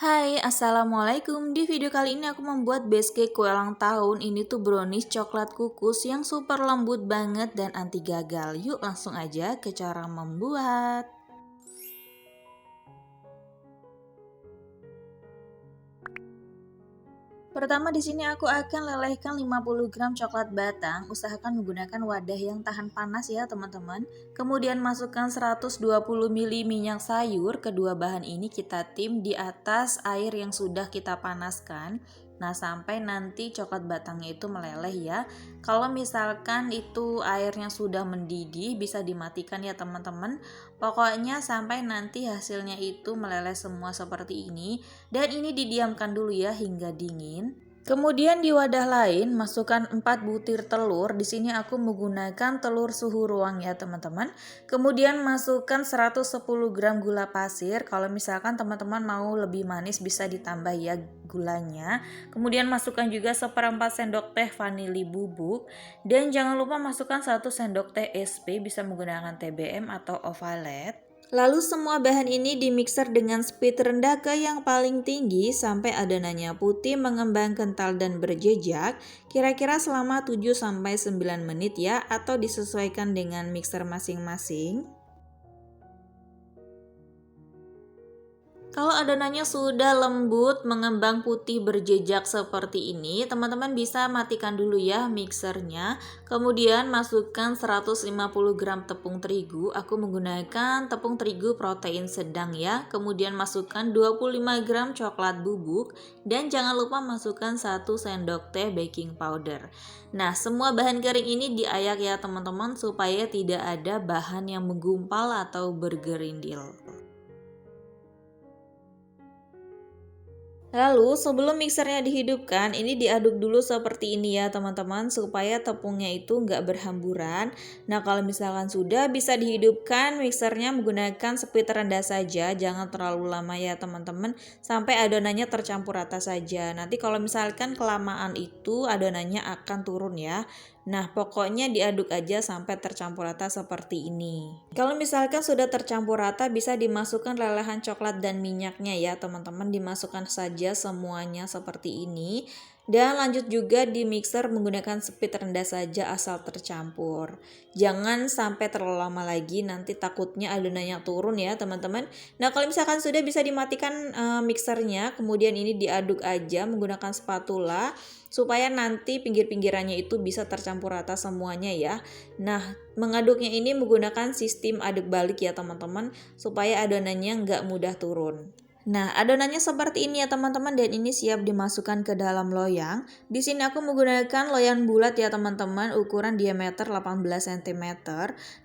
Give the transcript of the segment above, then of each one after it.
Hai, assalamualaikum. Di video kali ini aku membuat base cake kue ulang tahun. Ini tuh brownies coklat kukus yang super lembut banget dan anti gagal. Yuk langsung aja ke cara membuat. Pertama di sini aku akan lelehkan 50 gram coklat batang. Usahakan menggunakan wadah yang tahan panas ya teman-teman. Kemudian masukkan 120 ml minyak sayur. Kedua bahan ini kita tim di atas air yang sudah kita panaskan. Nah, sampai nanti coklat batangnya itu meleleh ya. Kalau misalkan itu airnya sudah mendidih, bisa dimatikan ya teman-teman. Pokoknya sampai nanti hasilnya itu meleleh semua seperti ini. Dan ini didiamkan dulu ya hingga dingin. Kemudian di wadah lain masukkan 4 butir telur. Di sini aku menggunakan telur suhu ruang ya teman-teman. Kemudian masukkan 110 gram gula pasir. Kalau misalkan teman-teman mau lebih manis bisa ditambah ya gulanya. Kemudian masukkan juga 1/4 sendok teh vanili bubuk. Dan jangan lupa masukkan 1 sendok teh SP, bisa menggunakan TBM atau Ovalet. Lalu semua bahan ini dimixer dengan speed rendah ke yang paling tinggi sampai adonannya putih, mengembang, kental, dan berjejak. Kira-kira selama 7-9 menit ya, atau disesuaikan dengan mixer masing-masing. Kalau adonannya sudah lembut, mengembang, putih, berjejak seperti ini, teman-teman bisa matikan dulu ya mixernya. Kemudian masukkan 150 gram tepung terigu. Aku menggunakan tepung terigu protein sedang ya. Kemudian masukkan 25 gram coklat bubuk. Dan jangan lupa masukkan 1 sendok teh baking powder. Nah, semua bahan kering ini diayak ya teman-teman supaya tidak ada bahan yang menggumpal atau bergerindil. Lalu sebelum mixernya dihidupkan, ini diaduk dulu seperti ini ya teman-teman, supaya tepungnya itu nggak berhamburan. Nah, kalau misalkan sudah, bisa dihidupkan mixernya menggunakan speed rendah saja, jangan terlalu lama ya teman-teman, sampai adonannya tercampur rata saja. Nanti kalau misalkan kelamaan itu adonannya akan turun ya. Nah, pokoknya diaduk aja sampai tercampur rata seperti ini. Kalau misalkan sudah tercampur rata, bisa dimasukkan lelehan coklat dan minyaknya ya teman-teman, dimasukkan saja semuanya seperti ini. Dan lanjut juga di mixer menggunakan speed rendah saja asal tercampur. Jangan sampai terlalu lama lagi, nanti takutnya adonannya turun ya teman-teman. Nah, kalau misalkan sudah, bisa dimatikan mixernya, kemudian ini diaduk aja menggunakan spatula supaya nanti pinggir-pinggirannya itu bisa tercampur rata semuanya ya. Nah, mengaduknya ini menggunakan sistem aduk balik ya teman-teman, supaya adonannya nggak mudah turun. Nah, adonannya seperti ini ya teman-teman, dan ini siap dimasukkan ke dalam loyang. Di sini aku menggunakan loyang bulat ya teman-teman, ukuran diameter 18 cm.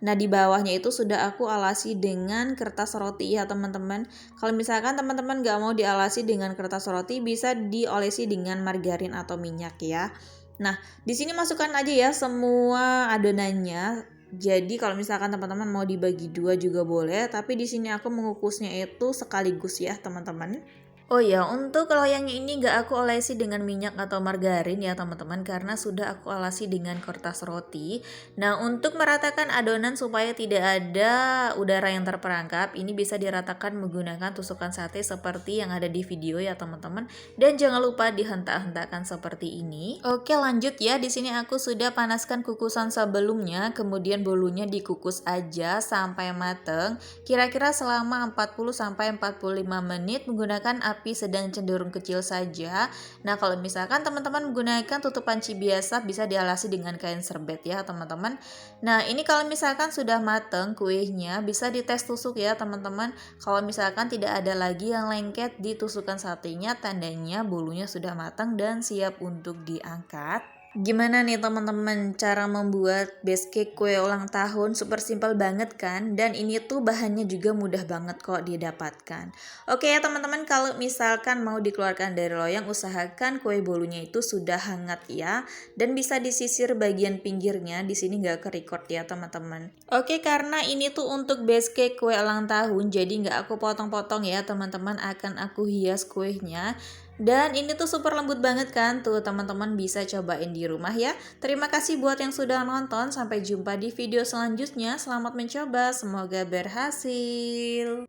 Nah, di bawahnya itu sudah aku alasi dengan kertas roti ya teman-teman. Kalau misalkan teman-teman nggak mau dialasi dengan kertas roti, bisa diolesi dengan margarin atau minyak ya. Nah, di sini masukkan aja ya semua adonannya. Jadi kalau misalkan teman-teman mau dibagi dua juga boleh, tapi di sini aku mengukusnya itu sekaligus ya teman-teman. Oh ya, untuk loyangnya ini nggak aku olesi dengan minyak atau margarin ya teman-teman, karena sudah aku olesi dengan kertas roti. Nah, untuk meratakan adonan supaya tidak ada udara yang terperangkap, ini bisa diratakan menggunakan tusukan sate seperti yang ada di video ya teman-teman. Dan jangan lupa dihentak-hentakkan seperti ini. Oke, lanjut ya. Di sini aku sudah panaskan kukusan sebelumnya, kemudian bolunya dikukus aja sampai mateng. Kira-kira selama 40-45 menit menggunakan api sedang cenderung kecil saja. Nah, kalau misalkan teman-teman menggunakan tutup panci biasa, bisa dialasi dengan kain serbet ya teman-teman. Nah, ini kalau misalkan sudah mateng kuenya, bisa dites tusuk ya teman-teman. Kalau misalkan tidak ada lagi yang lengket di tusukan satenya, tandanya bolunya sudah matang dan siap untuk diangkat. Gimana nih teman-teman cara membuat base cake kue ulang tahun? Super simpel banget kan? Dan ini tuh bahannya juga mudah banget kok didapatkan. Oke ya teman-teman, kalau misalkan mau dikeluarkan dari loyang, usahakan kue bolunya itu sudah hangat ya. Dan bisa disisir bagian pinggirnya, di sini nggak ke-record ya teman-teman. Oke, karena ini tuh untuk base cake kue ulang tahun, jadi nggak aku potong-potong ya teman-teman, akan aku hias kuenya. Dan ini tuh super lembut banget kan, tuh teman-teman bisa cobain di rumah ya. Terima kasih buat yang sudah nonton, sampai jumpa di video selanjutnya. Selamat mencoba, semoga berhasil.